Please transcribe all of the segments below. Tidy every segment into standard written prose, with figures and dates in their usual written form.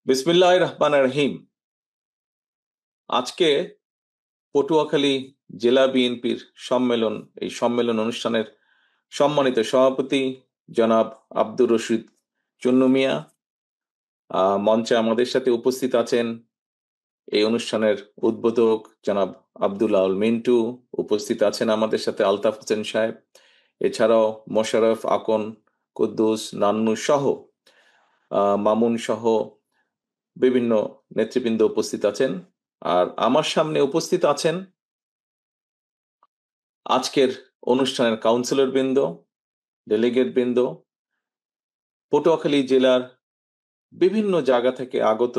বিসমিল্লাহির রহমানির রহিম। আজকে পটুয়াখালী জেলা বিএনপির এই সম্মেলন অনুষ্ঠানের সম্মানিত সভাপতি জনাব আব্দুর রশিদ চুন্নু মিয়া মঞ্চে আমাদের সাথে উপস্থিত আছেন। এই অনুষ্ঠানের উদ্বোধক জনাব আব্দুল্লাহ আল মিন্টু উপস্থিত আছেন আমাদের সাথে, আলতাফ হোসেন সাহেব, এছাড়াও মোশাররফ, আকন, কুদ্দুস, নান্নু সহ মামুন সহ বিভিন্ন নেতৃবৃন্দ উপস্থিত আছেন। আর আমার সামনে উপস্থিত আছেন আজকের অনুষ্ঠানের কাউন্সিলর বৃন্দ, ডেলিগেট বৃন্দ, পটুয়াখালী জেলার বিভিন্ন জায়গা থেকে আগত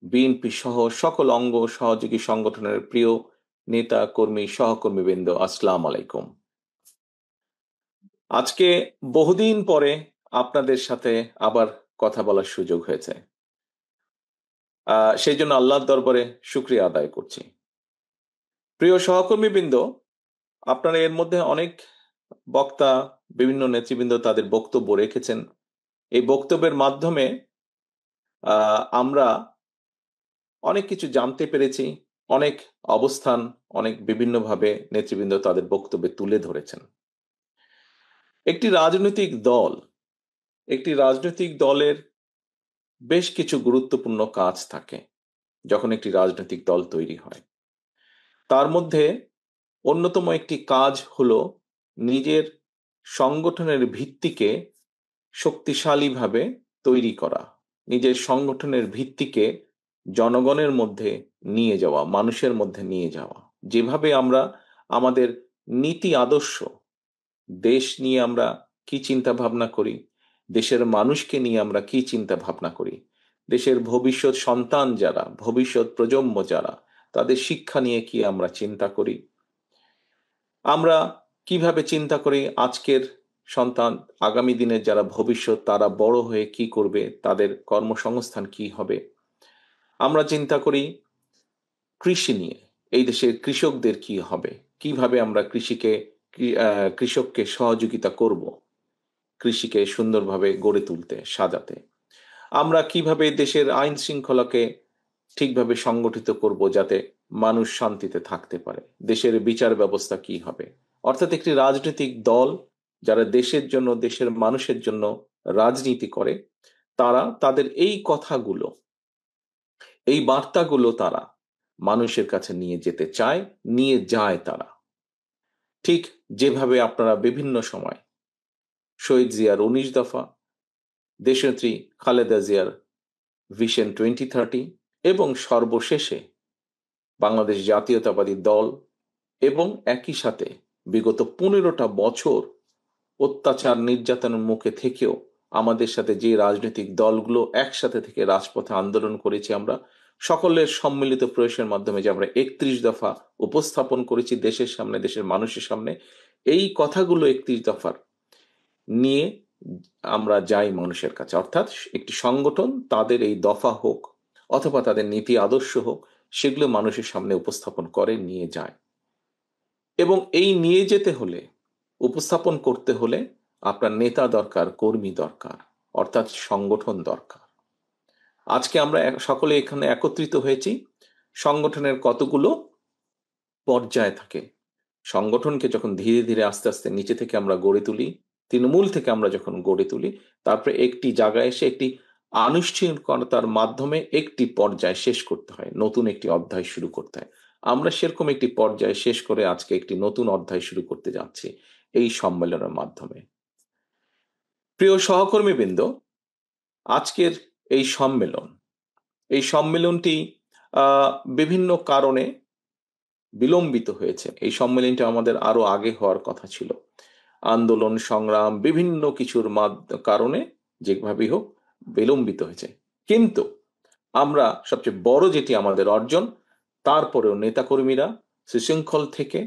বিএনপি সহ সকল অঙ্গ সহযোগী সংগঠনের প্রিয় নেতা কর্মী সহকর্মী বৃন্দ, আসসালামু আলাইকুম। আজকে বহুদিন পরে আপনাদের সাথে আবার কথা বলার সুযোগ হয়েছে, সেই জন্য আল্লাহর দরবারে শুকরিয়া আদায় করছি। প্রিয় সহকর্মী বৃন্দ, আপনারা এর মধ্যে অনেক বক্তা, বিভিন্ন নেতৃবৃন্দ তাদের বক্তব্য রেখেছেন। এই বক্তব্যের মাধ্যমে আমরা অনেক কিছু জানতে পেরেছি, অনেক অবস্থান, অনেক বিভিন্নভাবে নেতৃবৃন্দ তাদের বক্তব্যে তুলে ধরেছেন। একটি রাজনৈতিক দলের বেশ কিছু গুরুত্বপূর্ণ কাজ থাকে যখন একটি রাজনৈতিক দল তৈরি হয়। তার মধ্যে অন্যতম একটি কাজ হলো নিজের সংগঠনের ভিত্তিকে শক্তিশালীভাবে তৈরি করা, নিজের সংগঠনের ভিত্তিকে জনগণের মধ্যে নিয়ে যাওয়া, মানুষের মধ্যে নিয়ে যাওয়া। যেভাবে আমরা আমাদের নীতি আদর্শ, দেশ নিয়ে আমরা কি চিন্তা ভাবনা করি, দেশের মানুষকে নিয়ে আমরা কি চিন্তা ভাবনা করি, দেশের ভবিষ্যৎ সন্তান যারা, ভবিষ্যৎ প্রজন্ম যারা, তাদের শিক্ষা নিয়ে কি আমরা চিন্তা করি, আমরা কিভাবে চিন্তা করি আজকের সন্তান, আগামী দিনের যারা ভবিষ্যৎ, তারা বড় হয়ে কি করবে, তাদের কর্মসংস্থান কি হবে। আমরা চিন্তা করি কৃষি নিয়ে, এই দেশের কৃষকদের কি হবে, কিভাবে আমরা কৃষককে সহযোগিতা করব কৃষিকে সুন্দরভাবে গড়ে তুলতে, সাজাতে। আমরা কিভাবে দেশের আইন শৃঙ্খলাকে ঠিকভাবে সংগঠিত করব যাতে মানুষ শান্তিতে থাকতে পারে, দেশের বিচার ব্যবস্থা কি হবে। অর্থাৎ একটি রাজনৈতিক দল যারা দেশের জন্য, দেশের মানুষের জন্য রাজনীতি করে, তারা তাদের এই কথাগুলো, এই বার্তাগুলো তারা মানুষের কাছে নিয়ে যেতে চায়, নিয়ে যায় তারা। ঠিক যেভাবে আপনারা বিভিন্ন সময় শহীদ জিয়ার 19 দফা, দেশনেত্রী খালেদা জিয়ার ভিশন 2030 এবং সর্বশেষে বাংলাদেশ জাতীয়তাবাদী দল এবং একই সাথে বিগত 15টা বছর অত্যাচার নির্যাতনের মুখে থেকেও আমাদের সাথে যে রাজনৈতিক দলগুলো একসাথে থেকে রাজপথে আন্দোলন করেছি, আমরা সকলের সম্মিলিত প্রয়াসের মাধ্যমে যে আমরা 31 দফা উপস্থাপন করেছি দেশের সামনে, দেশের মানুষের সামনে, এই কথাগুলো 31 দফার নিয়ে আমরা যাই মানুষের কাছে। অর্থাৎ একটি সংগঠন তাদের এই দফা হোক অথবা তাদের নীতি আদর্শ হোক, সেগুলো মানুষের সামনে উপস্থাপন করে, নিয়ে যায়। এবং এই নিয়ে যেতে হলে, উপস্থাপন করতে হলে আপনার নেতা দরকার, কর্মী দরকার, অর্থাৎ সংগঠন দরকার। আজকে আমরা সকলে এখানে একত্রিত হয়েছি। সংগঠনের কতগুলো পর্যায় থাকে। সংগঠনকে যখন ধীরে ধীরে আস্তে আস্তে নিচে থেকে আমরা গড়ে তুলি, তৃণমূল থেকে আমরা যখন গড়ে তুলি, তারপরে একটি জায়গায় এসে একটি আনুষ্ঠানিকতার মাধ্যমে একটি পর্যায় শেষ করতে হয়, নতুন একটি অধ্যায় শুরু করতে হয়। আমরা সেরকম একটি পর্যায় শেষ করে আজকে একটি নতুন অধ্যায় শুরু করতে যাচ্ছি এই সম্মেলনের মাধ্যমে। প্রিয় সহকর্মীবৃন্দ, আজকের এই সম্মেলনটি বিভিন্ন কারণে বিলম্বিত হয়েছে। এই সম্মেলনটা আমাদের আরো আগে হওয়ার কথা ছিল। আন্দোলন, সংগ্রাম, বিভিন্ন কিছুর কারণে যেভাবেই হোক বিলম্বিত হয়েছে। কিন্তু আমরা সবচেয়ে বড় যেটি আমাদের অর্জন, তারপরেও নেতাকর্মীরা সুশৃঙ্খল থেকে,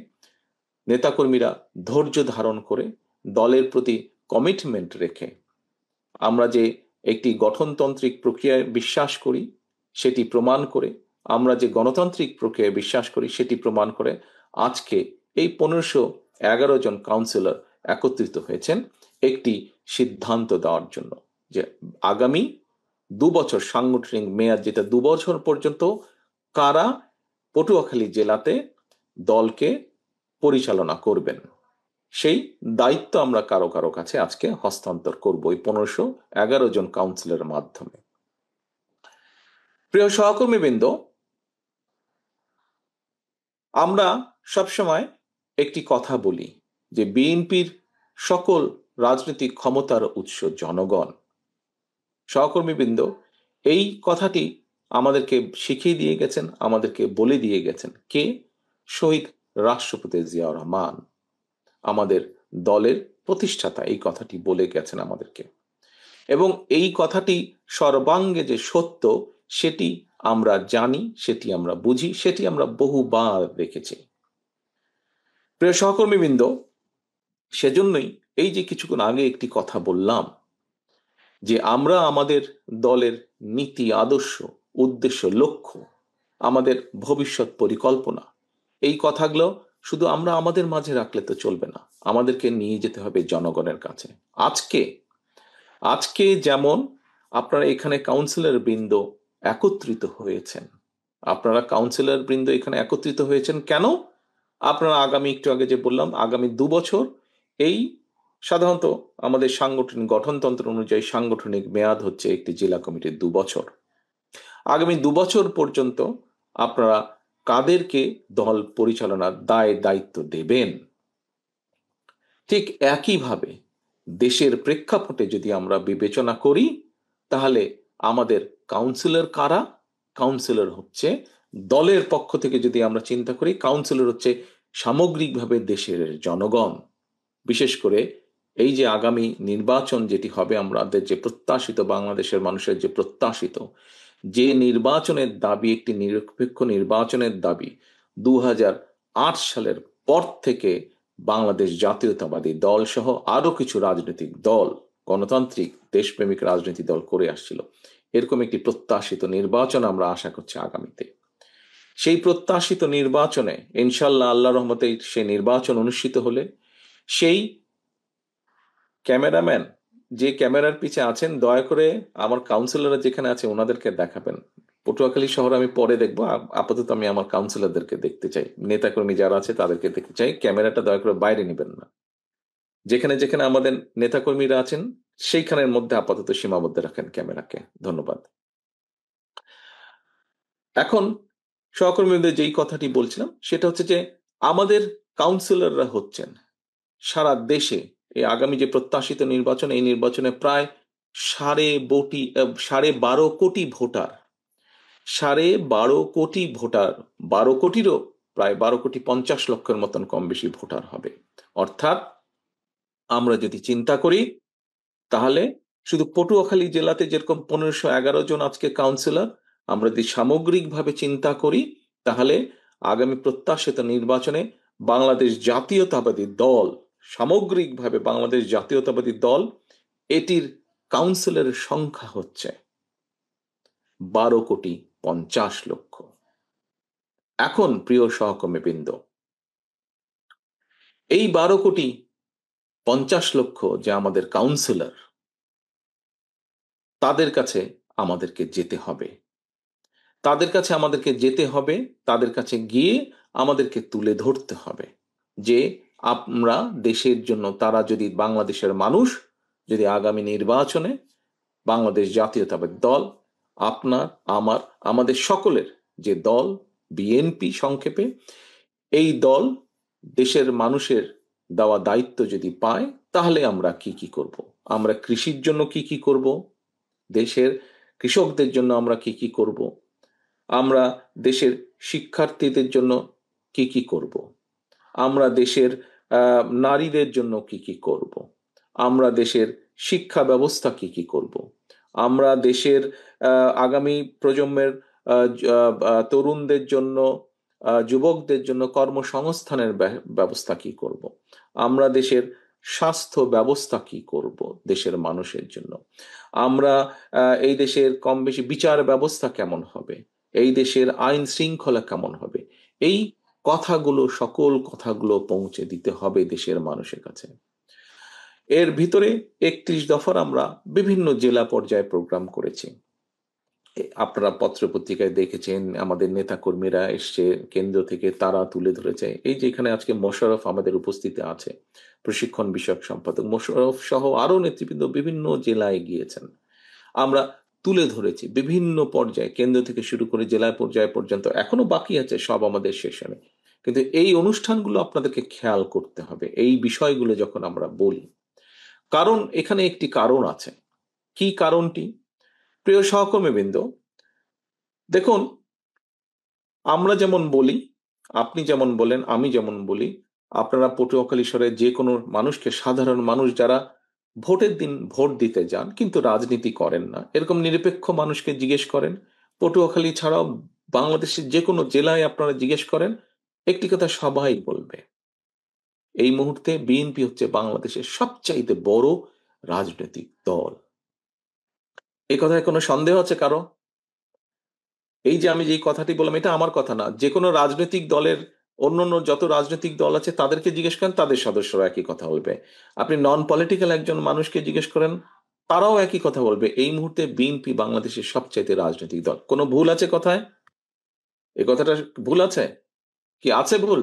নেতাকর্মীরা ধৈর্য ধারণ করে, দলের প্রতি কমিটমেন্ট রেখে, আমরা যে একটি গঠনতান্ত্রিক প্রক্রিয়ায় বিশ্বাস করি সেটি প্রমাণ করে, আমরা যে গণতান্ত্রিক প্রক্রিয়ায় বিশ্বাস করি সেটি প্রমাণ করে আজকে এই 1511 জন কাউন্সিলর একত্রিত হয়েছেন একটি সিদ্ধান্ত দেওয়ার জন্য যে আগামী 2 বছর সাংগঠনিক মেয়াদ, যেটা 2 বছর পর্যন্ত কারা পটুয়াখালী জেলাতে দলকে পরিচালনা করবেন, সেই দায়িত্ব আমরা কারো কারো কাছে আজকে হস্তান্তর করব এই 1511 জন কাউন্সিলরের মাধ্যমে। প্রিয় সহকর্মীবৃন্দ, আমরা সবসময় একটি কথা বলি যে বিএনপির সকল রাজনৈতিক ক্ষমতার উৎস জনগণ। সহকর্মীবৃন্দ, এই কথাটি আমাদেরকে শিখিয়ে দিয়ে গেছেন, আমাদেরকে বলে দিয়ে গেছেন কে? শহীদ রাষ্ট্রপতি জিয়াউর রহমান, আমাদের দলের প্রতিষ্ঠাতা এই কথাটি বলে গেছেন আমাদেরকে। এবং এই কথাটি সর্বাঙ্গে যে সত্য সেটি আমরা জানি, সেটি আমরা বুঝি, সেটি আমরা বহুবার দেখেছি। প্রিয় সহকর্মীবৃন্দ, সেজন্যই এই যে কিছুক্ষণ আগে একটি কথা বললাম যে আমরা আমাদের দলের নীতি, আদর্শ, উদ্দেশ্য, লক্ষ্য, আমাদের ভবিষ্যৎ পরিকল্পনা, এই কথাগুলো শুধু আমরা আমাদের মাঝে রাখলে তো চলবে না, আমাদেরকে নিয়ে যেতে হবে জনগণের কাছে। আজকে যেমন আপনারা এখানে কাউন্সিলর বৃন্দ একত্রিত হয়েছেন, আপনারা কাউন্সিলর বৃন্দ এখানে একত্রিত হয়েছেন কেন? আপনারা আগামী, একটু আগে যে বললাম, আগামী 2 বছর, এই সাধারণত আমাদের সাংগঠনিক গঠনতন্ত্র অনুযায়ী সাংগঠনিক মেয়াদ হচ্ছে একটি জেলা কমিটির 2 বছর। আগামী 2 বছর পর্যন্ত আপনারা কাদেরকে দল পরিচালনার দায়িত্ব দেবেন? ঠিক একইভাবে দেশের প্রেক্ষাপটে যদি আমরা বিবেচনা করি, তাহলে আমাদের কাউন্সিলর কারা? কাউন্সিলর হচ্ছে দলের পক্ষ থেকে, যদি আমরা চিন্তা করি, কাউন্সিলর হচ্ছে সামগ্রিকভাবে দেশের জনগণ। বিশেষ করে এই যে আগামী নির্বাচন যেটি হবে, আমাদের যে প্রত্যাশিত, বাংলাদেশের মানুষের যে প্রত্যাশিত যে নির্বাচনের দাবি, একটি নিরপেক্ষ নির্বাচনের দাবি 2008 সালের পর থেকে বাংলাদেশ জাতীয়তাবাদী দল সহ আরো কিছু রাজনৈতিক দল, গণতান্ত্রিক দেশপ্রেমিক রাজনৈতিক দল করে আসছিল। এরকম একটি প্রত্যাশিত নির্বাচন আমরা আশা করছি আগামীতে। সেই প্রত্যাশিত নির্বাচনে ইনশাল্লাহ আল্লাহ রহমতে সেই নির্বাচন অনুষ্ঠিত হলে সেই ক্যামেরাম্যান যে ক্যামেরার পিছে আছেন, দয়া করে আমার কাউন্সিলররা যেখানে আছে ওনাদেরকে দেখাবেন। পটুয়াখালী শহর আমি পরে দেখবো, আপাতত আমি আমার কাউন্সিলরদেরকে দেখতে চাই, নেতাকর্মী যারা আছে তাদেরকে দেখতে চাই। ক্যামেরাটা দয়া করে বাইরে নেবেন না, যেখানে যেখানে আমাদের নেতাকর্মীরা আছেন সেইখানের মধ্যে আপাতত সীমাবদ্ধ রাখেন ক্যামেরাকে। ধন্যবাদ। এখন সহকর্মীদের যেই কথাটি বলছিলাম সেটা হচ্ছে যে আমাদের কাউন্সিলররা হচ্ছেন সারা দেশে এই আগামী যে প্রত্যাশিত নির্বাচন, এই নির্বাচনে প্রায় 12.5 কোটি ভোটার, 12.5 কোটি ভোটার, 12 কোটিরও প্রায় 12.50 কোটি মতন কম বেশি ভোটার হবে। অর্থাৎ আমরা যদি চিন্তা করি তাহলে শুধু পটুয়াখালী জেলাতে যেরকম 1511 জন আজকে কাউন্সিলর, আমরা যদি সামগ্রিকভাবে চিন্তা করি তাহলে আগামী প্রত্যাশিত নির্বাচনে বাংলাদেশ জাতীয়তাবাদী দল, সামগ্রিকভাবে বাংলাদেশ জাতীয়তাবাদী দল, এটির কাউন্সিলরের সংখ্যা হচ্ছে 12.50 কোটি। এখন প্রিয় সহকর্মীবৃন্দ, এই 12.50 কোটি যে আমাদের কাউন্সিলর, তাদের কাছে আমাদেরকে যেতে হবে, তাদের কাছে গিয়ে আমাদেরকে তুলে ধরতে হবে যে আমরা দেশের জন্য, তারা যদি, বাংলাদেশের মানুষ যদি আগামী নির্বাচনে বাংলাদেশ জাতীয়তাবাদী দল, আপনার, আমার, আমাদের সকলের যে দল বিএনপি সংক্ষেপে, এই দল দেশের মানুষের দেওয়া দায়িত্ব যদি পায়, তাহলে আমরা কি কি করব? আমরা কৃষির জন্য কি কি করব? দেশের কৃষকদের জন্য আমরা কি কি করব? আমরা দেশের শিক্ষার্থীদের জন্য কি কি করব? আমরা দেশের নারীদের জন্য কি কি করব? আমরা দেশের শিক্ষা ব্যবস্থা কি কি করব? আমরা দেশের আগামী প্রজন্মের তরুণদের জন্য, যুবকদের জন্য কর্মসংস্থানের ব্যবস্থা কি করব? আমরা দেশের স্বাস্থ্য ব্যবস্থা কি করব দেশের মানুষের জন্য? আমরা এই দেশের কম বেশি বিচার ব্যবস্থা কেমন হবে? এই দেশের আইন শৃঙ্খলা কেমন হবে? এই কথাগুলো, সকল কথাগুলো পৌঁছে দিতে হবে দেশের মানুষের কাছে। এর ভিতরে 31 দফার আমরা বিভিন্ন জেলা পর্যায়ে প্রোগ্রাম করেছি। আপনারা পত্র পত্রিকায় দেখেছেন, আমাদের নেতা কর্মীরা এসছে কেন্দ্র থেকে, তারা তুলে ধরেছে। এই যে এখানে আজকে মোশাররফ আমাদের উপস্থিতি আছে, প্রশিক্ষণ বিষয়ক সম্পাদক মোশাররফ সহ আরো নেতৃবৃন্দ বিভিন্ন জেলায় গিয়েছেন। আমরা তুলে ধরেছি বিভিন্ন পর্যায়ে, কেন্দ্র থেকে শুরু করে জেলা পর্যায় পর্যন্ত, এখনো বাকি আছে, সব আমাদের সেশনে। কিন্তু এই অনুষ্ঠানগুলো আপনাদেরকে খেয়াল করতে হবে এই বিষয়গুলো যখন আমরা বলি, কারণ এখানে একটি কারণ আছে। কি কারণটি? প্রিয় সহকর্মীবৃন্দ, দেখুন, আমরা যেমন বলি, আপনি যেমন বলেন, আমি যেমন বলি, আপনারা পটুয়াখালীশ্বরে যে কোনো মানুষকে, সাধারণ মানুষ যারা ভোটের দিন ভোট দিতে যান কিন্তু রাজনীতি করেন না, এরকম নিরপেক্ষ মানুষকে জিজ্ঞেস করেন, পটুয়াখালী ছাড়াও বাংলাদেশের যে কোনো জেলায় আপনারা জিজ্ঞেস করেন, একটি কথা সবাই বলবে, এই মুহূর্তে বিএনপি হচ্ছে বাংলাদেশের সবচাইতে বড় রাজনৈতিক দল। এই কথায় কোনো সন্দেহ আছে কারো? এই যে আমি যে কথাটি বললাম, এটা আমার কথা না, যে কোনো রাজনৈতিক দলের অন্যান্য যত রাজনৈতিক দল আছে তাদেরকে জিজ্ঞেস করেন, তাদের সদস্যরা একই কথা বলবে। আপনি নন পলিটিক্যাল একজন মানুষকে জিজ্ঞেস করেন, তারাও একই কথা বলবে, এই মুহূর্তে বিএনপি বাংলাদেশের সবচাইতে রাজনৈতিক দল। কোনো ভুল আছে কথায়? এই কথাটা ভুল আছে কি? আছে ভুল?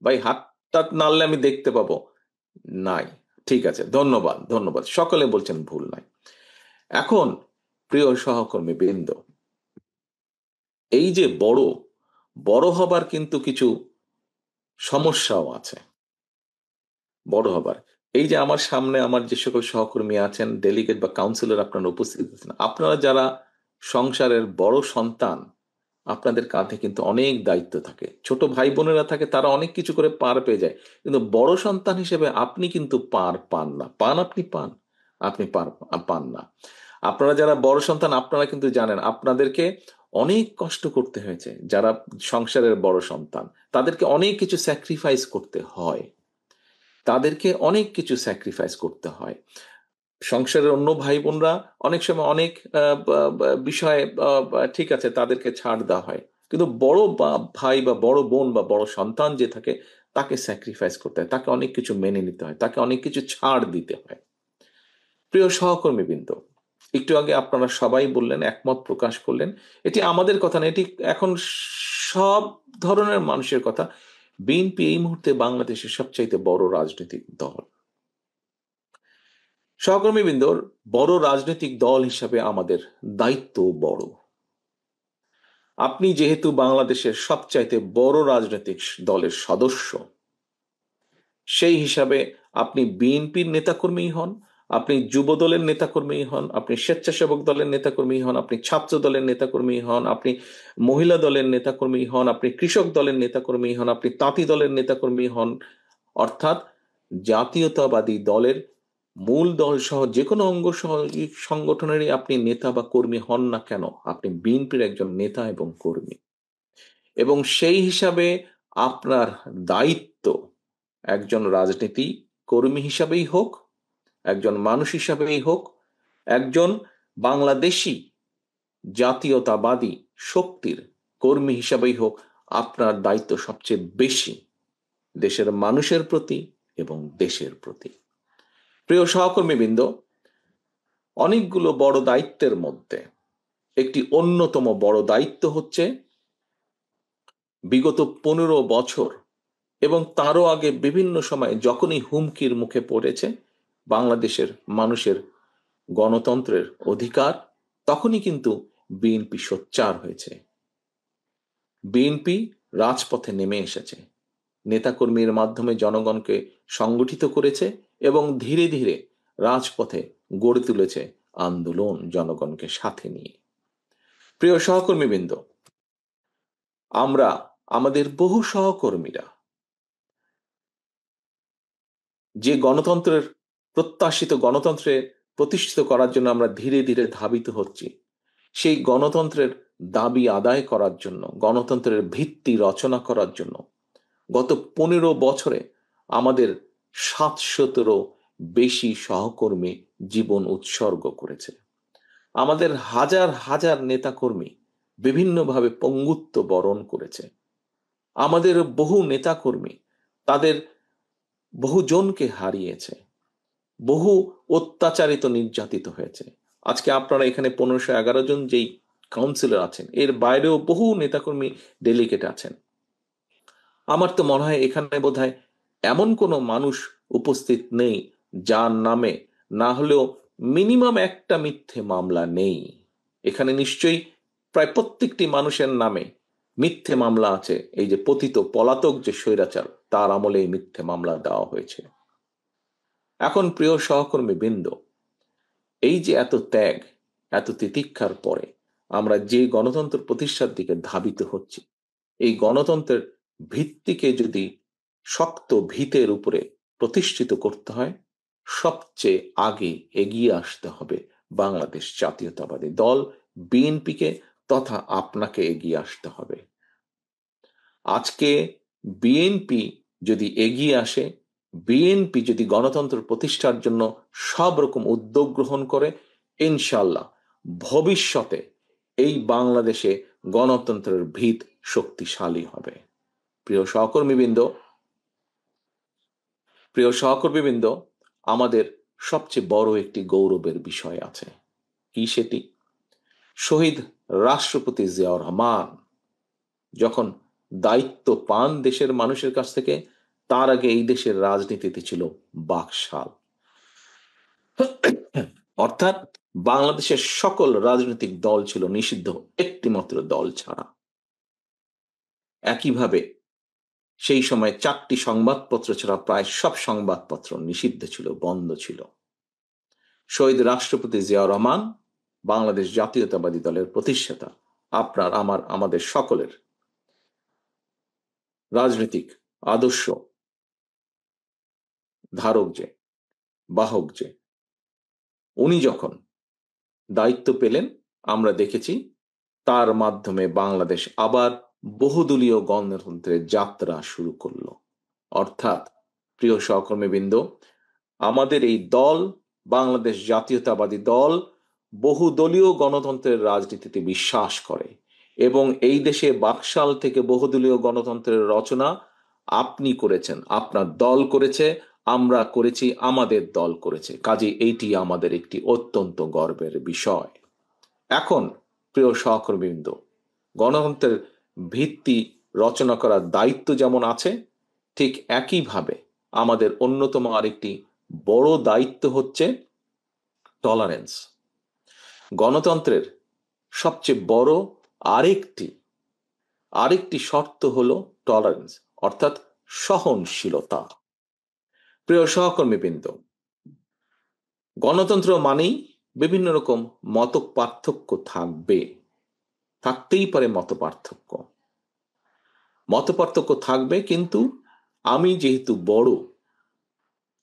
ভাই হাত টাত নাড়লে আমি দেখতে পাবো। নাই। ঠিক আছে, ধন্যবাদ ধন্যবাদ, সকলে বলছেন ভুল নাই। এখন প্রিয় সহকর্মী বৃন্দ, এই যে বড় বড় হবার কিন্তু কিছু সমস্যাও আছে। বড় হবার, এই যে আমার সামনে আমার যে সকল সহকর্মী আছেন, ডেলিগেট বা কাউন্সিলর আপনারা উপস্থিত আছেন, আপনারা যারা সংসারের বড় সন্তান, আপনাদের কাঁধে কিন্তু অনেক দায়িত্ব থাকে। ছোট ভাই বোনেরা থাকে, তারা অনেক কিছু করে পার পেয়ে যায়, কিন্তু বড় সন্তান হিসেবে আপনি কিন্তু পার পান না। পান? আপনি পান? আপনি পার পান না। আপনারা যারা বড় সন্তান, আপনারা কিন্তু জানেন আপনাদেরকে অনেক কষ্ট করতে হয়েছে। যারা সংসারের বড় সন্তান, তাদেরকে অনেক কিছু স্যাক্রিফাইস করতে হয়, তাদেরকে অনেক কিছু স্যাক্রিফাইস করতে হয়। সংসারের অন্য ভাই বোনরা অনেক সময় অনেক বিষয়ে ঠিক আছে, তাদেরকে ছাড় দেওয়া হয়, কিন্তু বড় ভাই বা বড় বোন বা বড় সন্তান যে থাকে, তাকে স্যাক্রিফাইস করতে হয়, তাকে অনেক কিছু মেনে নিতে হয়, তাকে অনেক কিছু ছাড় দিতে হয়। প্রিয় সহকর্মীবৃন্দ, একটু আগে আপনারা সবাই বললেন, একমত প্রকাশ করলেন, এটি আমাদের কথা না, এটি এখন সব ধরনের মানুষের কথা। বিএনপি এই মুহূর্তে বাংলাদেশের সবচাইতে বড় রাজনৈতিক দল। সহকর্মীবৃন্দর, বড় রাজনৈতিক দল হিসাবে আমাদের দায়িত্ব বড়। আপনি যেহেতু বাংলাদেশের সবচাইতে বড় রাজনৈতিক দলের সদস্য, সেই হিসাবে আপনি বিএনপির নেতাকর্মী হন, আপনি যুব দলের নেতাকর্মী হন, আপনি স্বেচ্ছাসেবক দলের নেতাকর্মী হন, আপনি ছাত্র দলের নেতাকর্মী হন, আপনি মহিলা দলের নেতাকর্মী হন, আপনি কৃষক দলের নেতাকর্মী হন, আপনি তাঁতি দলের নেতাকর্মী হন, অর্থাৎ জাতীয়তাবাদী দলের মূল দল সহ যে কোনো অঙ্গ সংগঠনেরই আপনি নেতা বা কর্মী হন না কেন, আপনি বিএনপির একজন নেতা এবং কর্মী। এবং সেই হিসাবে আপনার দায়িত্ব, একজন রাজনীতি কর্মী হিসাবেই হোক, একজন মানুষ হিসাবেই হোক, একজন বাংলাদেশি জাতীয়তাবাদী শক্তির কর্মী হিসাবেই হোক, আপনার দায়িত্ব সবচেয়ে বেশি দেশের মানুষের প্রতি এবং দেশের প্রতি। প্রিয় সহকর্মীবৃন্দ, অনেকগুলো বড় দায়িত্বের মধ্যে একটি অন্যতম বড় দায়িত্ব হচ্ছে বিগত 15 বছর এবং তারও আগে বিভিন্ন সময় যখনই হুমকির মুখে পড়েছে বাংলাদেশের মানুষের গণতন্ত্রের অধিকার, তখনই কিন্তু বিএনপি সোচ্চার হয়েছে। বিএনপি রাজপথে নেমে এসেছে, নেতাকর্মীর মাধ্যমে জনগণকে সংগঠিত করেছে এবং ধীরে ধীরে রাজপথে গড়ে তুলেছে আন্দোলন জনগণকে সাথে নিয়ে। প্রিয় সহকর্মীবৃন্দ, আমরা আমাদের বহু সহকর্মীরা যে গণতন্ত্রের প্রত্যাশিত গণতন্ত্রে প্রতিষ্ঠিত করার জন্য আমরা ধীরে ধীরে ধাবিত হচ্ছি, সেই গণতন্ত্রের দাবি আদায় করার জন্য, গণতন্ত্রের ভিত্তি রচনা করার জন্য গত 15 বছরে আমাদের 700-ও বেশি সহকর্মী জীবন উৎসর্গ করেছে। আমাদের হাজার হাজার নেতাকর্মী বিভিন্নভাবে পঙ্গুত্ব বরণ করেছে। আমাদের বহু নেতাকর্মী তাদের বহুজনকে হারিয়েছে, বহু অত্যাচারিত নির্যাতিত হয়েছে। আজকে আপনারা এখানে 1511 জন যেই কাউন্সিলর আছেন, এর বাইরেও বহু নেতাকর্মী ডেলিগেট আছেন। আমার তো মনে হয় এখানে বোধহয় এমন কোনো মানুষ উপস্থিত নেই যার নামে না হলেও মিনিমাম একটা মিথ্যে মামলা নেই। এখানে নিশ্চয়ই প্রায় প্রত্যেকটি মানুষের নামে মিথ্যে মামলা আছে। এই যে পতিত পলাতক যে স্বৈরাচার, তার আমলে এই মিথ্যে মামলা দেওয়া হয়েছে। এখন প্রিয় সহকর্মী বৃন্দ, এই যে এত ত্যাগ, এত তিতিক্ষার পরে আমরা যে গণতন্ত্র প্রতিষ্ঠার দিকে ধাবিত হচ্ছি, এই গণতন্ত্রের ভিত্তিকে যদি শক্ত ভিতের উপরে প্রতিষ্ঠিত করতে হয়, সবচেয়ে আগে এগিয়ে আসতে হবে বাংলাদেশ জাতীয়তাবাদী দল বিএনপিকে, তথা আপনাকে এগিয়ে আসতে হবে। আজকে বিএনপি যদি এগিয়ে আসে, বিএনপি যদি গণতন্ত্র প্রতিষ্ঠার জন্য সব রকম উদ্যোগ গ্রহণ করে, ইনশাল্লাহ ভবিষ্যতে এই বাংলাদেশে গণতন্ত্রের ভিত শক্তিশালী হবে। প্রিয় সহকর্মীবৃন্দ, আমাদের সবচেয়ে বড় একটি গৌরবের বিষয় আছে। কি সেটি? শহীদ রাষ্ট্রপতি জিয়াউর রহমান যখন দায়িত্ব পান দেশের মানুষের কাছ থেকে, তার আগে এই দেশের রাজনীতিতে ছিল বাকশাল। অর্থাৎ বাংলাদেশের সকল রাজনৈতিক দল ছিল নিষিদ্ধ, একটি মাত্র দল ছাড়া। একইভাবে সেই সময় 4টি সংবাদপত্র ছাড়া প্রায় সব সংবাদপত্র নিষিদ্ধ ছিল, বন্ধ ছিল। শহীদ রাষ্ট্রপতি জিয়াউর রহমান বাংলাদেশ জাতীয়তাবাদী দলের প্রতিষ্ঠাতা, আপনার আমার আমাদের সকলের রাজনৈতিক আদর্শ ধারক যে, বাহক যে, উনি যখন দায়িত্ব পেলেন, আমরা দেখেছি তার মাধ্যমে বাংলাদেশ আবার বহুদলীয় গণতন্ত্রের যাত্রা শুরু করলো। অর্থাৎ প্রিয় সহকর্মীবৃন্দ, আমাদের এই দল, বাংলাদেশ জাতীয়তাবাদী দল, বহুদলীয় গণতন্ত্রের রাজনীতিতে বিশ্বাস করে এবং এই দেশে বাকশাল থেকে বহুদলীয় গণতন্ত্রের রচনা আপনি করেছেন, আপনার দল করেছে, আমরা করেছি, আমাদের দল করেছে। কাজে এইটি আমাদের একটি অত্যন্ত গর্বের বিষয়। এখন প্রিয় সহকর্মীবৃন্দ, গণতন্ত্রের ভিত্তি রচনা করার দায়িত্ব যেমন আছে, ঠিক একইভাবে আমাদের অন্যতম আরেকটি বড় দায়িত্ব হচ্ছে টলারেন্স। গণতন্ত্রের সবচেয়ে বড় আরেকটি শর্ত হলো টলারেন্স, অর্থাৎ সহনশীলতা। প্রিয় সহকর্মীবৃন্দ, গণতন্ত্র মানেই বিভিন্ন রকম মত পার্থক্য থাকতেই পারে। মত পার্থক্য থাকবে, কিন্তু আমি যেহেতু বড়,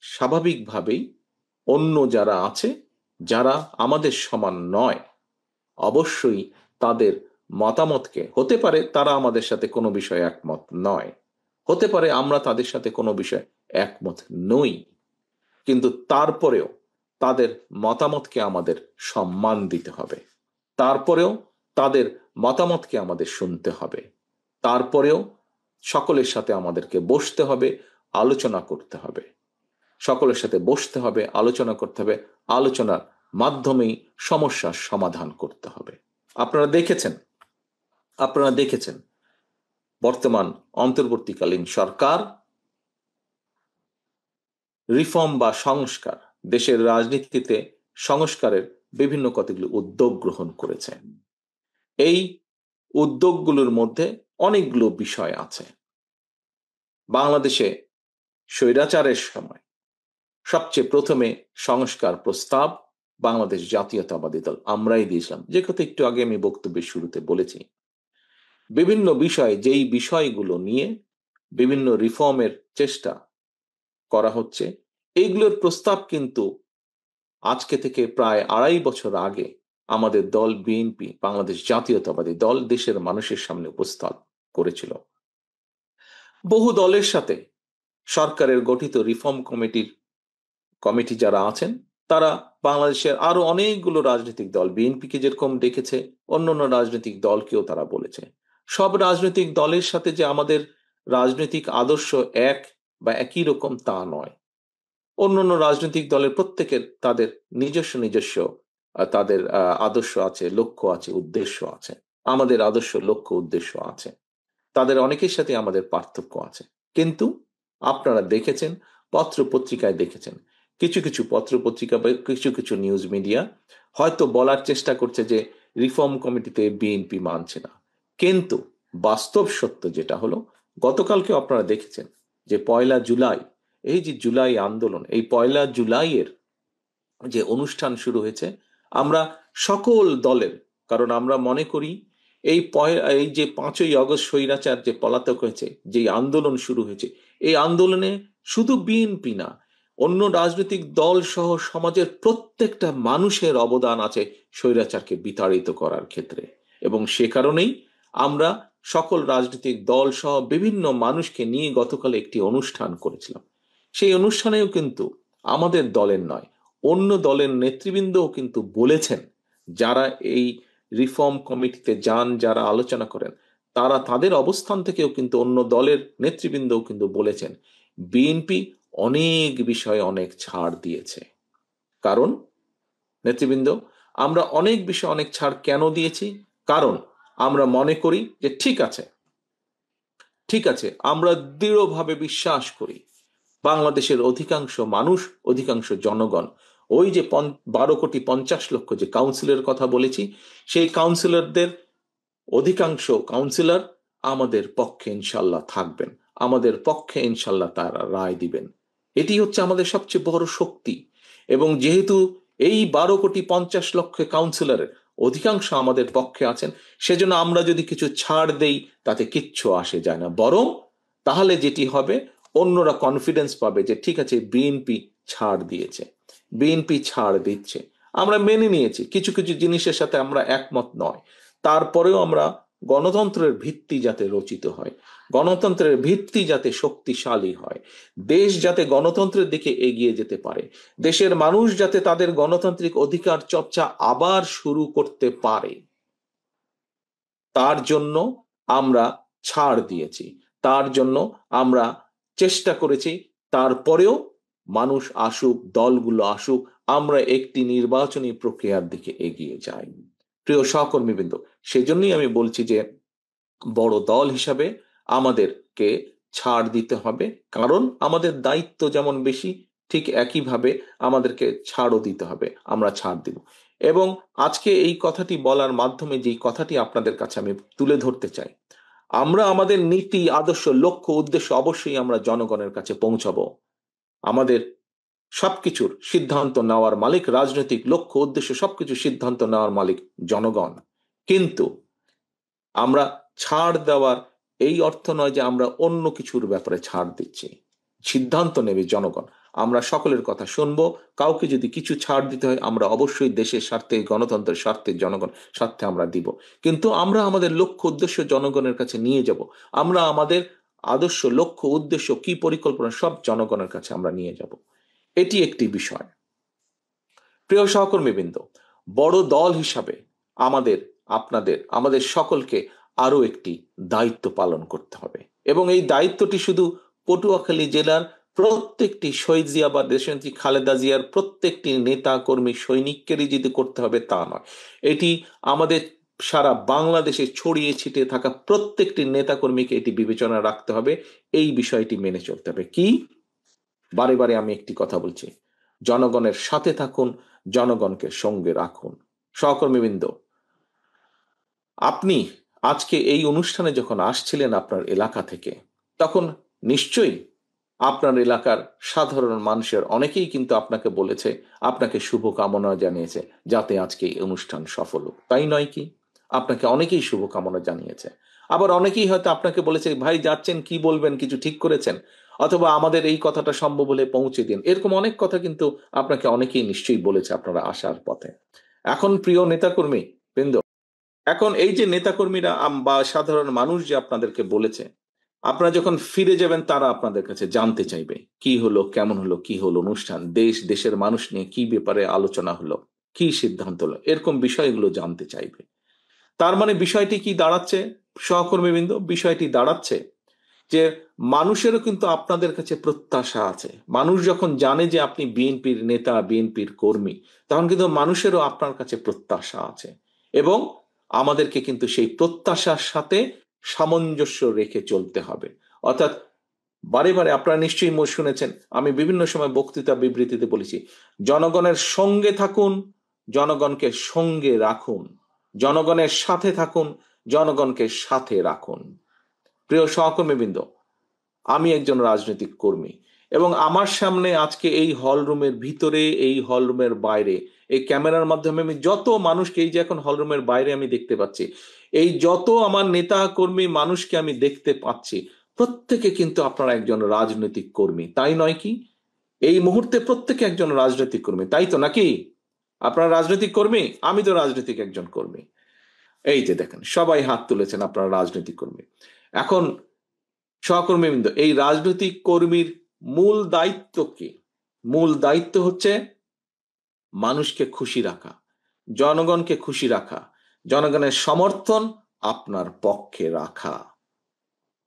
স্বাভাবিকভাবেই অন্য যারা আছে, যারা আমাদের সমান নয়, অবশ্যই তাদের মতামতকে, হতে পারে তারা আমাদের সাথে কোনো বিষয়ে একমত নয়, হতে পারে আমরা তাদের সাথে কোনো বিষয়ে একমত নই, কিন্তু তারপরেও তাদের মতামতকে আমাদের সম্মান দিতে হবে। তারপরেও তাদের মতামতকে আমাদের শুনতে হবে। তারপরেও সকলের সাথে আমাদেরকে বসতে হবে, আলোচনা করতে হবে। সকলের সাথে বসতে হবে, আলোচনা করতে হবে, আলোচনার মাধ্যমেই সমস্যার সমাধান করতে হবে। আপনারা দেখেছেন বর্তমান অন্তর্বর্তীকালীন সরকার রিফর্ম বা সংস্কার, দেশের রাজনীতিতে সংস্কারের বিভিন্ন কতগুলো উদ্যোগ গ্রহণ করেছে। এই উদ্যোগগুলোর মধ্যে অনেকগুলো বিষয় আছে। বাংলাদেশে স্বৈরাচারের সময় সবচেয়ে প্রথমে সংস্কার প্রস্তাব বাংলাদেশ জাতীয়তাবাদী দল আমরাই দিয়েছিলাম, যে কথা একটু আগে আমি বক্তব্যের শুরুতে বলেছি। বিভিন্ন বিষয়, যেই বিষয়গুলো নিয়ে বিভিন্ন রিফর্মের চেষ্টা করা হচ্ছে, এইগুলোর প্রস্তাব কিন্তু আজকে থেকে প্রায় 2.5 বছর আগে আমাদের দল বিএনপি, বাংলাদেশ জাতীয়তাবাদী দল, দেশের মানুষের সামনে উপস্থাপন করেছিল। বহু দলের সাথে সরকারের গঠিত রিফর্ম কমিটি যারা আছেন, তারা বাংলাদেশের আরো অনেকগুলো রাজনৈতিক দল, বিএনপিকে যেরকম ডেকেছে, অন্যান্য রাজনৈতিক দলকেও তারা বলেছে। সব রাজনৈতিক দলের সাথে যে আমাদের রাজনৈতিক আদর্শ এক বা একই রকম তা নয়। অন্যান্য রাজনৈতিক দলের প্রত্যেকের তাদের নিজস্ব তাদের আদর্শ আছে, লক্ষ্য আছে, উদ্দেশ্য আছে। আমাদের আদর্শ, লক্ষ্য, উদ্দেশ্য আছে। তাদের অনেকের সাথে আমাদের পার্থক্য আছে। কিন্তু আপনারা দেখেছেন, পত্র পত্রিকায় দেখেছেন, কিছু কিছু পত্র পত্রিকা বা কিছু কিছু নিউজ মিডিয়া হয়তো বলার চেষ্টা করছে যে রিফর্ম কমিটিতে বিএনপি মানছে না। কিন্তু বাস্তব সত্য যেটা হলো, গতকালকে আপনারা দেখেছেন যে 1 জুলাই, এই যে জুলাই আন্দোলন, এই 1 জুলাইয়ের যে অনুষ্ঠান শুরু হয়েছে, আমরা সকল দলের, কারণ আমরা মনে করি এই যে 5ই আগস্ট স্বৈরাচার যে পলাতক হয়েছে, যে আন্দোলন শুরু হয়েছে, এই আন্দোলনে শুধু বিএনপি না, অন্য রাজনৈতিক দল সহ সমাজের প্রত্যেকটা মানুষের অবদান আছে স্বৈরাচারকে বিতাড়িত করার ক্ষেত্রে। এবং সে কারণেই আমরা সকল রাজনৈতিক দল সহ বিভিন্ন মানুষকে নিয়ে গতকাল একটি অনুষ্ঠান করেছিলাম। সেই অনুষ্ঠানেও কিন্তু আমাদের দলের নয়, অন্য দলের নেতৃবৃন্দও কিন্তু বলেছেন, যারা এই রিফর্ম কমিটিতে যান, যারা আলোচনা করেন, তারা তাদের অবস্থান থেকেও কিন্তু অন্য দলের নেতৃবৃন্দও কিন্তু বলেছেন বিএনপি অনেক বিষয়ে অনেক ছাড় দিয়েছে। কারণ নেতৃবৃন্দ, আমরা অনেক বিষয়ে অনেক ছাড় কেন দিয়েছি? কারণ আমরা মনে করি যে ঠিক আছে, ঠিক আছে, আমরা দৃঢ়ভাবে বিশ্বাস করি বাংলাদেশের অধিকাংশ মানুষ, অধিকাংশ জনগণ, ওই যে 12,50,00,000 যে কাউন্সিলরের কথা বলেছি, সেই কাউন্সিলরদের অধিকাংশ কাউন্সিলর আমাদের পক্ষে ইনশাল্লাহ থাকবেন, আমাদের পক্ষে ইনশাল্লাহ তারা রায় দিবেন। এটি হচ্ছে আমাদের সবচেয়ে বড় শক্তি। এবং যেহেতু এই 12,50,00,000 কাউন্সিলরের অধিকাংশ আমাদের পক্ষে আছেন, সেজন্য আমরা যদি কিছু ছাড় দেই তাতে কিচ্ছু আসে যায় না। বরং তাহলে যেটি হবে, অন্যরা কনফিডেন্স পাবে যে ঠিক আছে, বিএনপি ছাড় দিয়েছে, বিএনপি ছাড় দিচ্ছে। আমরা মেনে নিয়েছি, কিছু কিছু জিনিসের সাথে আমরা একমত নয়, তারপরেও আমরা গণতন্ত্রের ভিত্তি যাতে রচিত হয়, গণতন্ত্রের ভিত্তি যাতে শক্তিশালী হয়, দেশ যাতে গণতন্ত্রের দিকে এগিয়ে যেতে পারে, দেশের মানুষ যাতে তাদের গণতান্ত্রিক অধিকার চর্চা আবার শুরু করতে পারে, তার জন্য আমরা ছাড় দিয়েছি, তার জন্য আমরা চেষ্টা করেছি। তারপরেও মানুষ আসুক, দলগুলো আসুক, আমরা একটি নির্বাচনী প্রক্রিয়ার দিকে এগিয়ে যাই। প্রিয় সহকর্মীবৃন্দ, সেজন্যই আমি বলছি যে বড় দল হিসাবে আমাদেরকে ছাড় দিতে হবে, কারণ আমাদের দায়িত্ব যেমন বেশি, ঠিক একইভাবে আমাদেরকে ছাড়ও দিতে হবে। আমরা ছাড় দিব। এবং আজকে এই কথাটি বলার মাধ্যমে যেই কথাটি আপনাদের কাছে আমি তুলে ধরতে চাই, আমরা আমাদের নীতি, আদর্শ, লক্ষ্য, উদ্দেশ্য অবশ্যই আমরা জনগণের কাছে পৌঁছাবো। আমাদের সবকিছুর সিদ্ধান্ত নেওয়ার মালিক, রাজনৈতিক লক্ষ্য, উদ্দেশ্য সবকিছু সিদ্ধান্ত নেওয়ার মালিক জনগণ। কিন্তু আমরা ছাড় দেওয়ার এই অর্থ নয় যে আমরা অন্য কিছুর ব্যাপারে ছাড় দিচ্ছি। সিদ্ধান্ত নেবে জনগণ। আমরা সকলের কথা শুনবো। কাউকে যদি কিছু ছাড় দিতে হয়, আমরা অবশ্যই দেশের স্বার্থে, গণতন্ত্রের স্বার্থে, জনগণ স্বার্থে আমরা দিব। কিন্তু আমরা আমাদের লক্ষ্য উদ্দেশ্য জনগণের কাছে নিয়ে যাব। আমরা আমাদের আদর্শ, লক্ষ্য, উদ্দেশ্য, কি পরিকল্পনা, সব জনগণের কাছে আমরা নিয়ে যাব। এটি একটি বিষয়। প্রিয় সহকর্মীবৃন্দ, বড় দল হিসাবে আমাদের, আপনাদের, আমাদের সকলকে আরো একটি দায়িত্ব পালন করতে হবে। এবং এই দায়িত্বটি শুধু পটুয়াখালী জেলার প্রত্যেকটি শহীদ জিয়া বা দেশনেত্রী খালেদা জিয়ার প্রত্যেকটি নেতা কর্মী সৈনিককেরই যদি করতে হবে তা নয়, এটি আমাদের সারা বাংলাদেশে ছড়িয়ে ছিটিয়ে থাকা প্রত্যেকটি নেতা কর্মীকে এটি বিবেচনা রাখতে হবে। এই বিষয়টি মেনে চলতে হবে। কি? বারে বারে আমি একটি কথা বলছি, জনগণের সাথে থাকুন, জনগণকে সঙ্গে রাখুন। সহকর্মীবৃন্দ, আপনি আজকে এই অনুষ্ঠানে যখন আসছিলেন আপনার এলাকা থেকে, তখন নিশ্চয়ই আপনার এলাকার সাধারণ মানুষের অনেকেই কিন্তু আপনাকে বলেছে, আপনাকে শুভকামনা জানিয়েছে যাতে আজকে এই অনুষ্ঠান সফল হোক, তাই নয় কি? আপনাকে অনেকেই শুভকামনা জানিয়েছে। আবার অনেকেই হয়তো আপনাকে বলেছে, ভাই যাচ্ছেন, কি বলবেন, কিছু ঠিক করেছেন, অথবা আমাদের এই কথাটা সম্ভব হলে পৌঁছে দিন। এরকম অনেক কথা কিন্তু আপনাকে অনেকেই নিশ্চয়ই বলেছে আপনারা আসার পথে। এখন প্রিয় নেতাকর্মী বৃন্দ, এখন এই যে নেতাকর্মীরা বা সাধারণ মানুষ যে আপনাদেরকে বলেছে, আপনারা যখন ফিরে যাবেন, তারা আপনাদের কাছে জানতে চাইবে কি হলো, কেমন হলো, কি হলো অনুষ্ঠান, দেশ, দেশের মানুষ নিয়ে কি ব্যাপারে আলোচনা হলো, কি সিদ্ধান্ত হলো, এরকম বিষয়গুলো জানতে চাইবে। তার মানে বিষয়টি কি দাঁড়াচ্ছে সহকর্মীবৃন্দ? বিষয়টি দাঁড়াচ্ছে যে মানুষেরও কিন্তু আপনাদের কাছে প্রত্যাশা আছে। মানুষ যখন জানে যে আপনি বিএনপির নেতা, বিএনপির কর্মী, তখন কিন্তু মানুষেরও আপনার কাছে প্রত্যাশা আছে। এবং আমাদেরকে কিন্তু সেই প্রত্যাশার সাথে সামঞ্জস্য রেখে চলতে হবে। অর্থাৎ বারে বারে আপনারা নিশ্চয়ই শুনেছেন, আমি বিভিন্ন সময় বক্তৃতা বিবৃতিতে বলেছি, জনগণের সঙ্গে থাকুন, জনগণকে সঙ্গে রাখুন, জনগণের সাথে থাকুন, জনগণকে সাথে রাখুন। প্রিয় সহকর্মীবৃন্দ, আমি একজন রাজনৈতিক কর্মী এবং আমার সামনে আজকে এই হল রুমের ভিতরে, এই হল রুমের বাইরে, এই ক্যামেরার মাধ্যমে আমি যত মানুষকে, এই যে এখন হল রুমের বাইরে আমি দেখতে পাচ্ছি, এই যত আমার নেতা কর্মী মানুষকে আমি দেখতে পাচ্ছি, প্রত্যেকে কিন্তু আপনারা একজন রাজনৈতিক কর্মী, তাই নয় কি? এই মুহূর্তে প্রত্যেকে একজন রাজনৈতিক কর্মী, তাই তো নাকি? আপনারা রাজনৈতিক কর্মী, আমি তো রাজনৈতিক একজন কর্মী। এই যে দেখেন, সবাই হাত তুলেছেন, আপনারা রাজনৈতিক কর্মী। এখন সহকর্মীবৃন্দ, এই রাজনৈতিক কর্মীর মূল দায়িত্ব কি? মূল দায়িত্ব হচ্ছে মানুষকে খুশি রাখা, জনগণকে খুশি রাখা, জনগণের সমর্থন আপনার পক্ষে রাখা।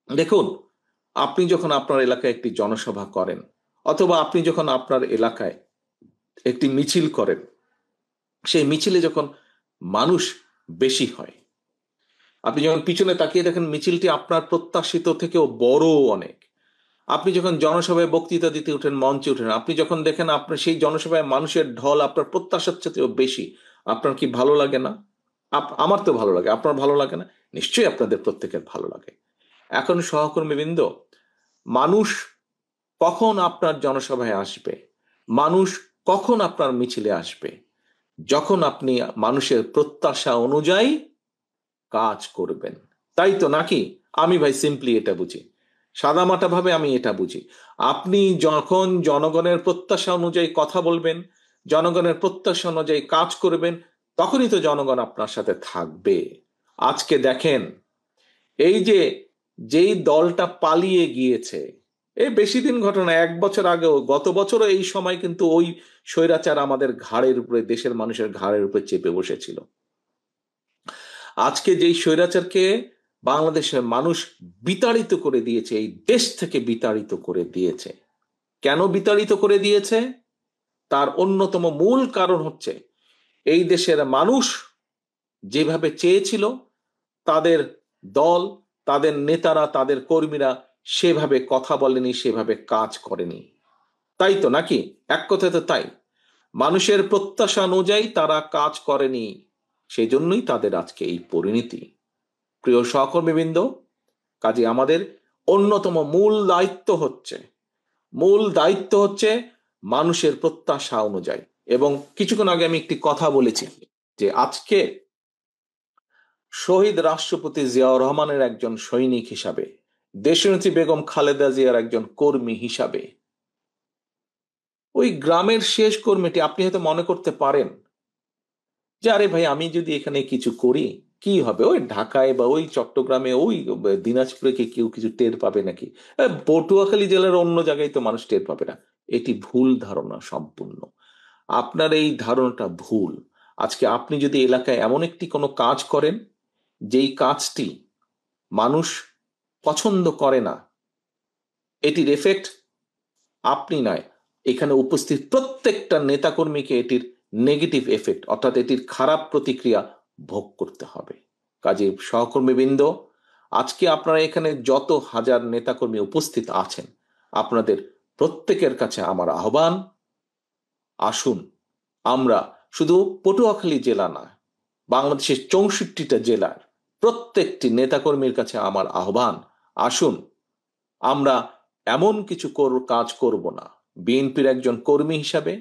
দেখুন, আপনি যখন আপনার এলাকায় একটি জনসভা করেন, অথবা আপনি যখন আপনার এলাকায় একটি মিছিল করেন, সেই মিছিলে যখন মানুষ বেশি হয়, আপনি যখন পিছনে তাকিয়ে দেখেন মিছিলটি আপনার প্রত্যাশিত থেকেও বড় অনেক। আপনি যখন জনসভায় বক্তৃতা দিতে উঠেন, মঞ্চে উঠেন, আপনি যখন দেখেন আপনার সেই জনসভায় মানুষের ঢল আপনার প্রত্যাশার চেয়েও বেশি, আপনার কি ভালো লাগে না? আমার তো ভালো লাগে, আপনার ভালো লাগে না? নিশ্চয়ই আপনাদের প্রত্যেকের ভালো লাগে। এখন সহকর্মীবৃন্দ, মানুষ কখন আপনার জনসভায় আসবে, মানুষ কখন আপনার মিছিলে আসবে? যখন আপনি মানুষের প্রত্যাশা অনুযায়ী কাজ করবেন, তাই তো নাকি? আমি ভাই সিম্পলি এটা বুঝি, সাদামাটা ভাবে আমি এটা বুঝি। আপনি যখন জনগণের প্রত্যাশা অনুযায়ী কথা বলবেন, জনগণের প্রত্যাশা অনুযায়ী কাজ করবেন, তখনই তো জনগণ আপনার সাথে থাকবে। আজকে দেখেন, এই যে যেই দলটা পালিয়ে গিয়েছে, এই বেশি দিন ঘটনা, 1 বছর আগেও, গত বছরও এই সময় কিন্তু ওই স্বৈরাচার আমাদের ঘাড়ের উপরে, দেশের মানুষের ঘাড়ের উপরে চেপে বসেছিল। আজকে যেই স্বৈরাচারকে বাংলাদেশের মানুষ বিতাড়িত করে দিয়েছে, এই দেশ থেকে বিতাড়িত করে দিয়েছে। কেন বিতাড়িত করে দিয়েছে? তার অন্যতম মূল কারণ হচ্ছে, এই দেশের মানুষ যেভাবে চেয়েছিল, তাদের দল, তাদের নেতারা, তাদের কর্মীরা সেভাবে কথা বলেনি, সেভাবে কাজ করেনি। তাই তো নাকি? এক কথায় তো তাই। মানুষের প্রত্যাশা অনুযায়ী তারা কাজ করেনি, সেই জন্যই তাদের আজকে এই পরিণতি। প্রিয় সহকর্মীবৃন্দ, কাজে আমাদের অন্যতম মূল দায়িত্ব হচ্ছে মানুষের প্রত্যাশা অনুযায়ী। এবং কিছুক্ষণ আগে আমি একটি কথা বলেছি যে আজকে শহীদ রাষ্ট্রপতি জিয়াউর রহমানের একজন সৈনিক হিসাবে, দেশনেত্রী বেগম খালেদা জিয়ার একজন কর্মী হিসাবে, ওই গ্রামের শেষ কর্মীটি, আপনি হয়তো মনে করতে পারেন যে আরে ভাই, আমি যদি এখানে কিছু করি কি হবে, ওই ঢাকায় বা ওই চট্টগ্রামে, ওই দিনাজপুরে কি কেউ কিছু টের পাবে নাকি? পটুয়াখালী জেলার অন্য জায়গায় তো মানুষ টের পাবে না। এটি ভুল ধারণা সম্পূর্ণ। আপনার এই ধারণাটা ভুল। আজকে আপনি যদি এলাকায় এমন একটি কোনো কাজ করেন, যেই কাজটি মানুষ পছন্দ করে না, এটির এফেক্ট আপনি নয়, এখানে উপস্থিত প্রত্যেকটা নেতাকর্মীকে এটির নেগেটিভ এফেক্ট, অর্থাৎ এটির খারাপ প্রতিক্রিয়া ভোগ করতে হবে। কাজে সহকর্মীবৃন্দ, আজকে আপনারা এখানে যত হাজার নেতাকর্মী উপস্থিত আছেন, আপনাদের প্রত্যেকের কাছে আমার আহ্বান, আসুন আমরা শুধু পটুয়াখালী জেলা না, বাংলাদেশের 64টা জেলার প্রত্যেকটি নেতাকর্মীর কাছে আমার আহ্বান, আসুন আমরা এমন কিছু কাজ করব না, বিএনপির একজন কর্মী হিসাবে,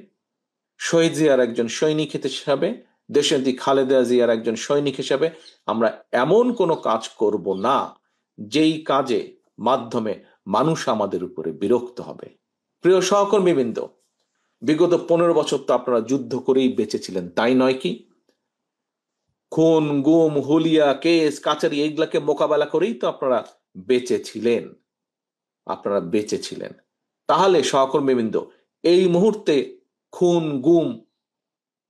শহীদ জিয়ার একজন সৈনিক হিসাবে, দেশনেত্রী খালেদা জিয়ার একজন সৈনিক হিসাবে আমরা এমন কোনো কাজ করব না যেই কাজে মাধ্যমে মানুষ আমাদের উপরে বিরক্ত হবে। প্রিয় সহকর্মীবৃন্দ, বিগত 15 বছর তো আপনারা যুদ্ধ করেই বেঁচেছিলেন, তাই নয় কি? খুন, গুম, হুলিয়া, কেস, কাচারি, এইগুলাকে মোকাবেলা করেই তো আপনারা বেঁচেছিলেন। তাহলে সহকর্মীবৃন্দ, এই মুহূর্তে খুন, গুম,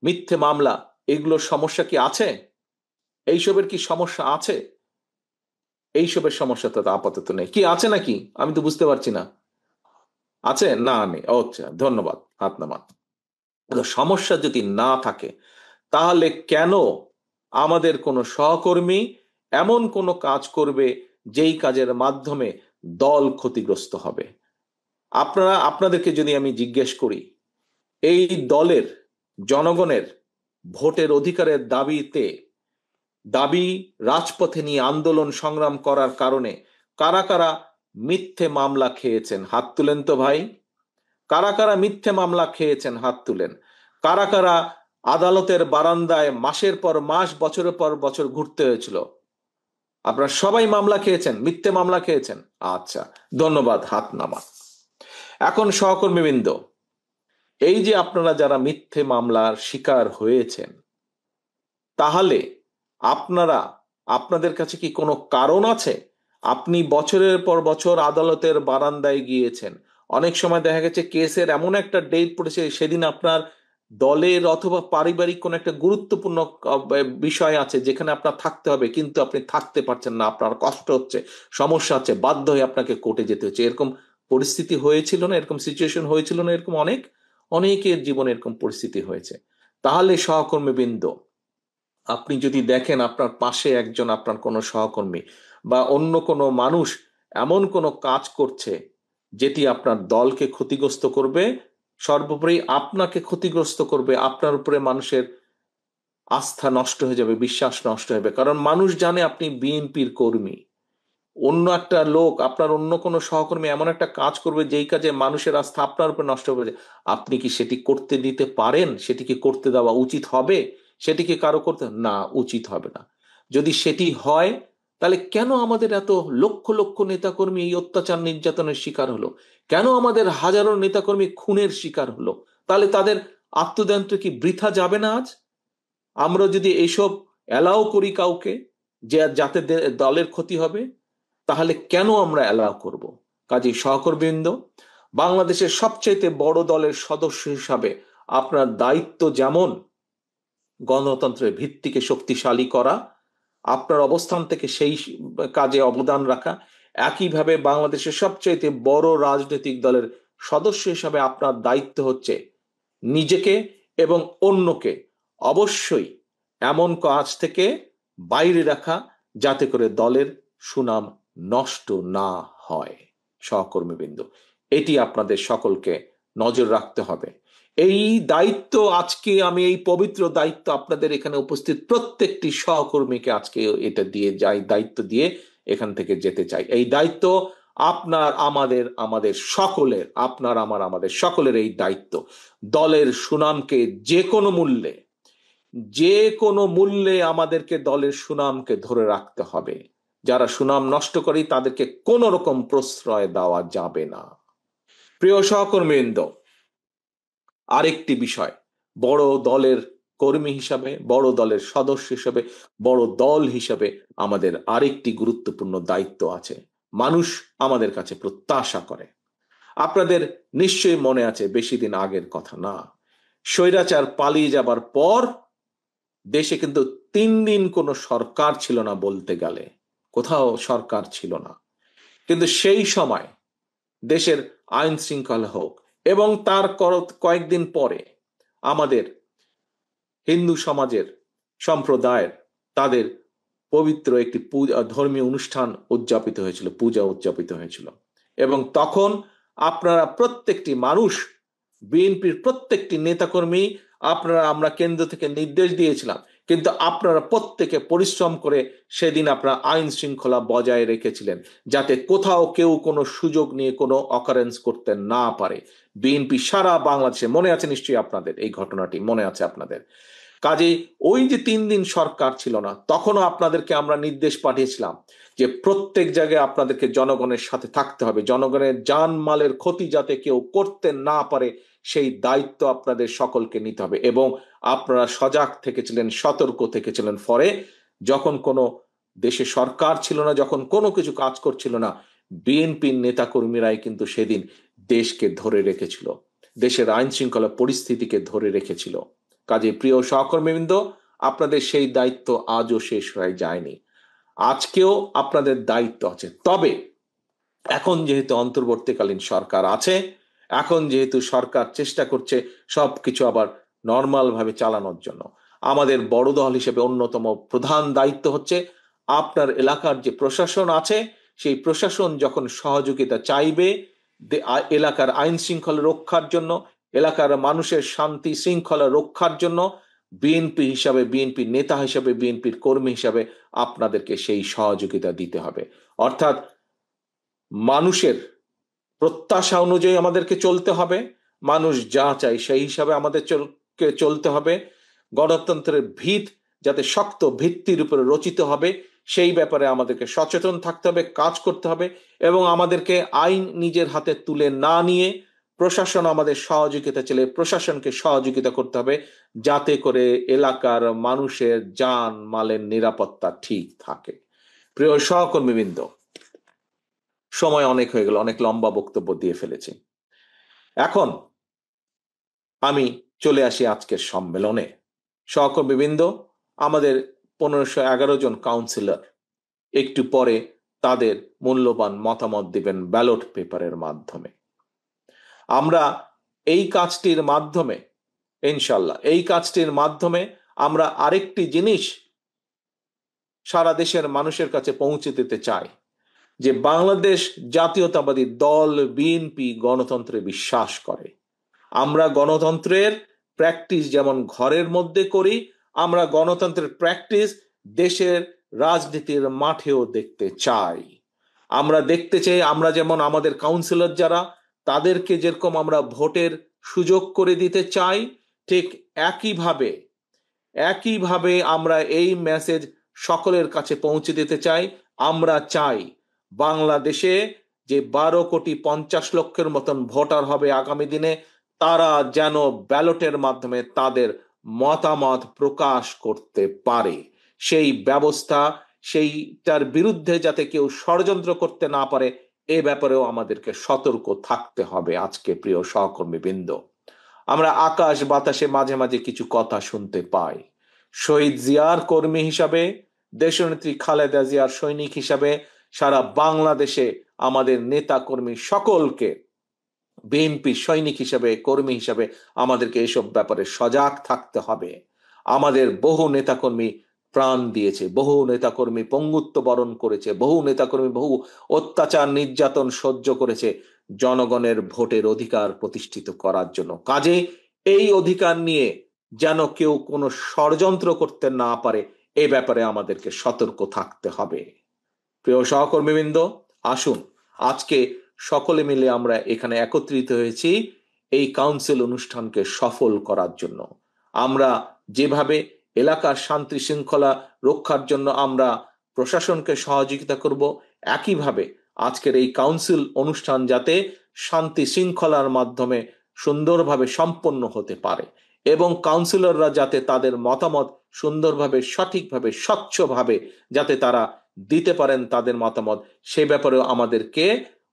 মিথ্যে মামলা, এগুলোর সমস্যা কি আছে? এইসবের কি সমস্যা আছে? এইসবের সমস্যা তো আপাতত নেই। কি আছে নাকি? আমি তো বুঝতে পারছি না। আছে না? নেই? আচ্ছা, ধন্যবাদ, হাত নামান। সমস্যা যদি না থাকে তাহলে কেন আমাদের কোনো সহকর্মী এমন কোনো কাজ করবে যেই কাজের মাধ্যমে দল ক্ষতিগ্রস্ত হবে? আপনাদেরকে যদি আমি জিজ্ঞেস করি, এই দলের, জনগণের ভোটের অধিকারের দাবি রাজপথে নিয়ে আন্দোলন সংগ্রাম করার কারণে কারা কারা মিথ্যে মামলা খেয়েছেন? হাত তুলেন তো ভাই। কারা কারা মিথ্যে মামলা খেয়েছেন? হাত তুলেন। কারা কারা আদালতের বারান্দায় মাসের পর মাস, বছরের পর বছর ঘুরতে হয়েছিল? আপনারা সবাই মামলা খেয়েছেন, মিথ্যে মামলা খেয়েছেন। আচ্ছা, ধন্যবাদ, হাত নামা। এখন সহকর্মীবৃন্দ, এই যে আপনারা যারা মিথ্যে মামলার শিকার হয়েছেন, তাহলে আপনাদের কাছে কি কোনো কারণ আছে? আপনি বছরের পর বছর আদালতের বারান্দায় গিয়েছেন, অনেক সময় দেখা গেছে কেসের এমন একটা ডেট পড়েছে সেদিন আপনার দলের অথবা পারিবারিক কোনো একটা গুরুত্বপূর্ণ বিষয় আছে যেখানে আপনার থাকতে হবে, কিন্তু আপনি থাকতে পারছেন না, আপনার কষ্ট হচ্ছে, সমস্যা হচ্ছে, বাধ্য হয়ে আপনাকে কোর্টে যেতে হচ্ছে। এরকম পরিস্থিতি হয়েছিল না? এরকম সিচুয়েশন হয়েছিল না? এরকম অনেকের জীবনে এরকম পরিস্থিতি হয়েছে। তাহলে সহকর্মীবৃন্দ, আপনি যদি দেখেন আপনার পাশে একজন আপনার কোনো সহকর্মী বা অন্য কোনো মানুষ এমন কোনো কাজ করছে যেটি আপনার দলকে ক্ষতিগ্রস্ত করবে, সর্বোপরি আপনাকে ক্ষতিগ্রস্ত করবে, আপনার উপরে মানুষের আস্থা নষ্ট হয়ে যাবে, বিশ্বাস নষ্ট হবে, কারণ মানুষ জানে আপনি বিএনপির কর্মী। অন্য একটা লোক, আপনার অন্য কোনো সহকর্মী এমন একটা কাজ করবে যেই কাজে মানুষের আস্থা আপনার উপর নষ্ট হবে, আপনি কি সেটি করতে দিতে পারেন? সেটি কি করতে দেওয়া উচিত হবে? সেটি কি কারো করতে? না, উচিত হবে না। যদি সেটি হয়, তাহলে কেন আমাদের এত লক্ষ লক্ষ নেতাকর্মী এই অত্যাচার নির্যাতনের শিকার হলো? কেন আমাদের হাজারো নেতাকর্মী খুনের শিকার হলো? তাহলে তাদের আত্মদান্ত কি বৃথা যাবে না আজ? আমরা যদি এইসব অ্যালাউ করি কাউকে, যে যাতে দলের ক্ষতি হবে, তাহলে কেন আমরা অ্যালাউ করব? কাজেই সহকর্মীবৃন্দ, বাংলাদেশের সবচেয়ে বড় দলের সদস্য হিসাবে আপনার দায়িত্ব যেমন গণতন্ত্রের ভিত্তিকে শক্তিশালী করা, আপনার অবস্থান থেকে সেই কাজে অবদান রাখা, একইভাবে বাংলাদেশের সবচেয়ে বড় রাজনৈতিক দলের সদস্য হিসাবে আপনার দায়িত্ব হচ্ছে নিজেকে এবং অন্যকে অবশ্যই এমন কাজ থেকে বাইরে রাখা যাতে করে দলের সুনাম নষ্ট না হয়। সহকর্মীবৃন্দ, এটি আপনাদের সকলকে নজর রাখতে হবে। এই দায়িত্ব আজকে আমি, এই পবিত্র দায়িত্ব আপনাদের এখানে উপস্থিত প্রত্যেকটি সহকর্মীকে আজকে এটা দিয়ে যাই, দায়িত্ব দিয়ে এখান থেকে যেতে চাই। এই দায়িত্ব আপনার, আমাদের সকলের, আপনার আমার আমাদের সকলের এই দায়িত্ব। দলের সুনামকে যে কোনো মূল্যে আমাদেরকে দলের সুনামকে ধরে রাখতে হবে। যারা সুনাম নষ্ট করে তাদেরকে কোনো রকম প্রশ্রয় দেওয়া যাবে না। প্রিয় সহকর্মীবৃন্দ, আরেকটি বিষয়, বড় দলের কর্মী হিসাবে, বড় দলের সদস্য হিসাবে, বড় দল হিসাবে আমাদের আরেকটি গুরুত্বপূর্ণ দায়িত্ব আছে। মানুষ আমাদের কাছে প্রত্যাশা করে। আপনাদের নিশ্চয়ই মনে আছে, বেশি দিন আগের কথা না, স্বৈরাচার পালিয়ে যাবার পর দেশে কিন্তু 3 দিন কোনো সরকার ছিল না, বলতে গেলে কোথাও সরকার ছিল না। কিন্তু সেই সময় দেশের আইন শৃঙ্খলা হোক, এবং তার কয়েকদিন পরে আমাদের হিন্দু সমাজের সম্প্রদায়ের তাদের পবিত্র একটি ধর্মীয় অনুষ্ঠান উদযাপিত হয়েছিল, পূজা উদযাপিত হয়েছিল, এবং তখন আপনারা প্রত্যেকটি মানুষ, বিএনপির প্রত্যেকটি নেতাকর্মী, আমরা কেন্দ্র থেকে নির্দেশ দিয়েছিলাম, কিন্তু আপনারা প্রত্যেকে পরিশ্রম করে সেদিন আপনারা আইন শৃঙ্খলা বজায় রেখেছিলেন যাতে কোথাও কেউ কোনো সুযোগ নিয়ে কোনো অকারেন্স করতে না পারে। বিএনপি সারা বাংলাদেশে, মনে আছে নিশ্চয়ই আপনাদের এই ঘটনাটি, মনে আছে আপনাদের। কাজেই ওই যে 3 দিন সরকার ছিল না, তখনও আপনাদেরকে আমরা নির্দেশ পাঠিয়েছিলাম যে প্রত্যেক জায়গায় আপনাদেরকে জনগণের সাথে থাকতে হবে, জনগণের জানমালের ক্ষতি যাতে কেউ করতে না পারে সেই দায়িত্ব আপনাদের সকলকে নিতে হবে। এবং আপনারা সজাগ থেকেছিলেন, সতর্ক থেকেছিলেন। ফলে যখন কোনো দেশে সরকার ছিল না, যখন কোনো কিছু কাজ করছিল না, বিএনপির নেতাকর্মীরাই কিন্তু সেদিন দেশকে ধরে রেখেছিল, দেশের আইন শৃঙ্খলা পরিস্থিতিকে ধরে রেখেছিল। কাজে প্রিয় সহকর্মীবৃন্দ, আপনাদের সেই দায়িত্ব আজও শেষ হয়ে যায়নি। আজকেও আপনাদের দায়িত্ব আছে। তবে এখন যেহেতু অন্তর্বর্তীকালীন সরকার আছে, এখন যেহেতু সরকার চেষ্টা করছে সবকিছু আবার নর্মাল ভাবে চালানোর জন্য, আমাদের বড় দল হিসেবে অন্যতম প্রধান দায়িত্ব হচ্ছে আপনার এলাকার যে প্রশাসন আছে সেই প্রশাসন যখন সহযোগিতা চাইবে এলাকার আইন শৃঙ্খলা রক্ষার জন্য, এলাকার মানুষের শান্তি শৃঙ্খলা রক্ষার জন্য, বিএনপি হিসাবে, বিএনপির নেতা হিসাবে, বিএনপির কর্মী হিসাবে আপনাদেরকে সেই সহযোগিতা দিতে হবে। অর্থাৎ মানুষের প্রত্যাশা অনুযায়ী আমাদেরকে চলতে হবে, মানুষ যা চাই সেই হিসাবে আমাদেরকে চলতে হবে। গণতন্ত্রের ভিত যাতে শক্ত ভিত্তির উপরে রচিত হবে সেই ব্যাপারে আমাদেরকে সচেতন থাকতে হবে, কাজ করতে হবে, এবং আমাদেরকে আইন নিজের হাতে তুলে না নিয়ে প্রশাসন আমাদের সহযোগিতা চাইলে প্রশাসনকে সহযোগিতা করতে হবে, যাতে করে এলাকার মানুষের জান মালের নিরাপত্তা ঠিক থাকে। প্রিয় সহকর্মীবৃন্দ, সময় অনেক হয়ে গেল, অনেক লম্বা বক্তব্য দিয়ে ফেলেছি। এখন আমি চলে আসি আজকের সম্মেলনে। সহকর্মীবৃন্দ, আমাদের 1511 জন কাউন্সিলর একটু পরে তাদের মূল্যবান মতামত দিবেন ব্যালট পেপারের মাধ্যমে। আমরা এই কাজটির মাধ্যমে, ইনশাল্লাহ এই কাজটির মাধ্যমে আমরা আরেকটি জিনিস সারা দেশের মানুষের কাছে পৌঁছে দিতে চাই, যে বাংলাদেশ জাতীয়তাবাদী দল বিএনপি গণতন্ত্রে বিশ্বাস করে। আমরা গণতন্ত্রের প্র্যাকটিস যেমন ঘরের মধ্যে করি, আমরা গণতন্ত্রের প্র্যাকটিস দেশের রাজনীতির মাঠেও দেখতে চাই। আমরা দেখতে চাই আমরা যেমন আমাদের কাউন্সিলর যারা, তাদেরকে যেরকম আমরা ভোটের সুযোগ করে দিতে চাই, ঠিক একইভাবে আমরা এই মেসেজ সকলের কাছে পৌঁছে দিতে চাই। আমরা চাই বাংলাদেশে যে 12,50,00,000 মতন ভোটার হবে আগামী দিনে, তারা যেন ব্যালটের মাধ্যমে তাদের মতামত প্রকাশ করতে পারে। সেই ব্যবস্থা, সেইটার বিরুদ্ধে যাতে কেউ ষড়যন্ত্র করতে না পারে, এ ব্যাপারেও আমাদেরকে সতর্ক থাকতে হবে। আজকে প্রিয় সহকর্মীবৃন্দ, আমরা আকাশ বাতাসে মাঝে মাঝে কিছু কথা শুনতে পাই। শহীদ জিয়ার কর্মী হিসাবে, দেশনেত্রী খালেদা জিয়ার সৈনিক হিসাবে সারা বাংলাদেশে আমাদের নেতা কর্মী সকলকে, বিএনপি সৈনিক হিসাবে, কর্মী হিসাবে আমাদেরকে এসব ব্যাপারে সজাগ থাকতে হবে। আমাদের বহু নেতাকর্মী প্রাণ দিয়েছে, বহু নেতাকর্মী পঙ্গুত্ব বরণ করেছে, বহু নেতাকর্মী বহু অত্যাচার নির্যাতন সহ্য করেছে জনগণের ভোটের অধিকার প্রতিষ্ঠিত করার জন্য। কাজে এই অধিকার নিয়ে যেন কেউ কোনো ষড়যন্ত্র করতে না পারে, এ ব্যাপারে আমাদেরকে সতর্ক থাকতে হবে। প্রিয় সহকর্মীবৃন্দ, আসুন আজকে সকলে মিলে আমরা এখানে একত্রিত হয়েছি এই কাউন্সিল অনুষ্ঠানকে সফল করার জন্য। আমরা যেভাবে এলাকার শান্তি শৃঙ্খলা রক্ষার জন্য আমরা প্রশাসনকে সহযোগিতা করব, একইভাবে আজকের এই কাউন্সিল অনুষ্ঠান যাতে শান্তি শৃঙ্খলার মাধ্যমে সুন্দরভাবে সম্পন্ন হতে পারে, এবং কাউন্সিলররা যাতে তাদের মতামত সুন্দরভাবে, সঠিকভাবে, স্বচ্ছভাবে যাতে তারা দিতে পারেন তাদের মতামত, সে ব্যাপারেও আমাদেরকে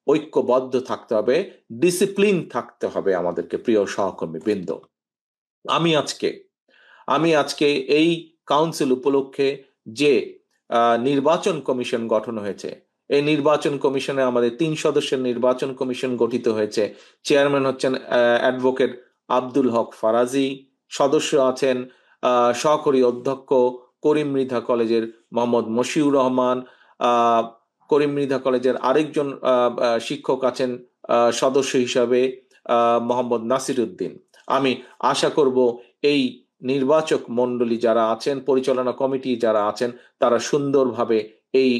ঐক্যবদ্ধ থাকতে হবে, ডিসিপ্লিন থাকতে হবে আমাদেরকে। প্রিয় সহকর্মী বৃন্দ, আমি আজকে এই কাউন্সিল উপলক্ষে যে নির্বাচন কমিশন গঠন হয়েছে, এই নির্বাচন কমিশনে আমাদের 3 সদস্যের নির্বাচন কমিশন গঠিত হয়েছে। চেয়ারম্যান হচ্ছেন অ্যাডভোকেট আব্দুল হক ফারাজি, সদস্য আছেন সহকারী অধ্যক্ষ করিম মৃধা কলেজের মোহাম্মদ মশিউর রহমান, করিম মৃধা কলেজের আরেকজন শিক্ষক আছেন সদস্য হিসাবে মোহাম্মদ নাসির উদ্দিন। আমি আশা করব এই নির্বাচক মণ্ডলী যারা আছেন, পরিচালনা কমিটি যারা আছেন, তারা সুন্দরভাবে এই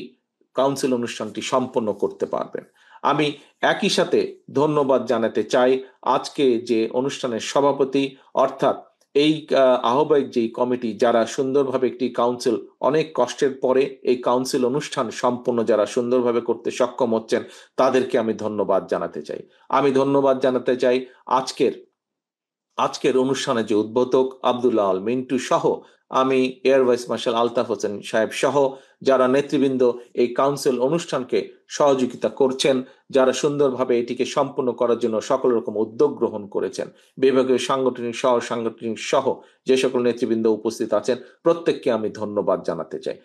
কাউন্সিল অনুষ্ঠানটি সম্পন্ন করতে পারবেন। আমি একই সাথে ধন্যবাদ জানাতে চাই আজকে যে অনুষ্ঠানের সভাপতি, অর্থাৎ এই আহ্বায়ক যেই কমিটি, যারা সুন্দরভাবে একটি কাউন্সিল, অনেক কষ্টের পরে এই কাউন্সিল অনুষ্ঠান সম্পন্ন যারা সুন্দরভাবে করতে সক্ষম হচ্ছেন, তাদেরকে আমি ধন্যবাদ জানাতে চাই। আমি ধন্যবাদ জানাতে চাই আজকের অনুষ্ঠানে যে উদ্বোধক আব্দুল্লাহ আল মিন্টু সহ, আমি air vice marshal Altaf Hossain সাহেব সহ যারা নেতৃবৃন্দ এই কাউন্সিল অনুষ্ঠানকে সহযোগিতা করছেন, যারা সুন্দরভাবে এটিকে সম্পূর্ণ করার জন্য সকল রকম উদ্যোগ গ্রহণ করেছেন, বিভাগীয় সাংগঠনিক সহ যে সকল নেতৃবৃন্দ উপস্থিত আছেন, প্রত্যেককে আমি ধন্যবাদ জানাতে চাই।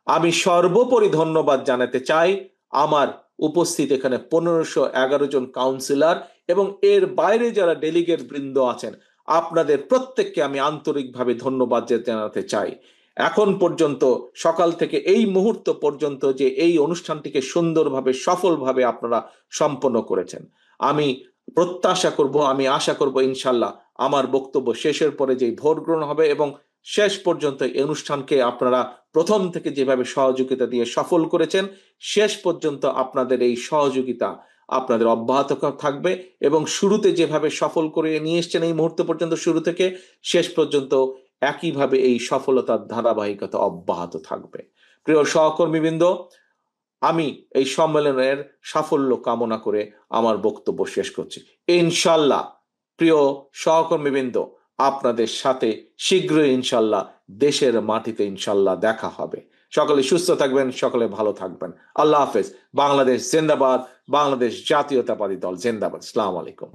আমি সর্বোপরি ধন্যবাদ জানাতে চাই আমার উপস্থিত এখানে 1511 জন কাউন্সিলর এবং এর বাইরে যারা ডেলিগেট বৃন্দ আছেন, আপনাদের প্রত্যেককে আমি আন্তরিকভাবে ধন্যবাদ জানাতে চাই। এখন পর্যন্ত সকাল থেকে এই মুহূর্ত পর্যন্ত যে এই অনুষ্ঠানটিকে সুন্দরভাবে সফলভাবে আপনারা সম্পন্ন করেছেন, আমি প্রত্যাশা করব, আমি আশা করব ইনশাল্লাহ আমার বক্তব্য শেষের পরে যে ভোট গ্রহণ হবে এবং শেষ পর্যন্ত এই অনুষ্ঠানকে আপনারা প্রথম থেকে যেভাবে সহযোগিতা দিয়ে সফল করেছেন, শেষ পর্যন্ত আপনাদের এই সহযোগিতা আপনাদের অব্যাহত থাকবে এবং শুরুতে যেভাবে সফল করে নিয়ে এসছেন এই মুহূর্ত পর্যন্ত, শুরু থেকে শেষ পর্যন্ত একইভাবে এই সফলতার ধারাবাহিকতা অব্যাহত থাকবে। প্রিয় সহকর্মীবৃন্দ, আমি এই সম্মেলনের সাফল্য কামনা করে আমার বক্তব্য শেষ করছি। ইনশাল্লাহ প্রিয় সহকর্মীবৃন্দ, আপনাদের সাথে শীঘ্রই ইনশাল্লাহ দেশের মাটিতে ইনশাল্লাহ দেখা হবে। সকলে সুস্থ থাকবেন, সকলে ভালো থাকবেন। আল্লাহ হাফেজ। বাংলাদেশ জিন্দাবাদ, বাংলাদেশ জাতীয়তাবাদী দল জিন্দাবাদ। আসসালামু আলাইকুম।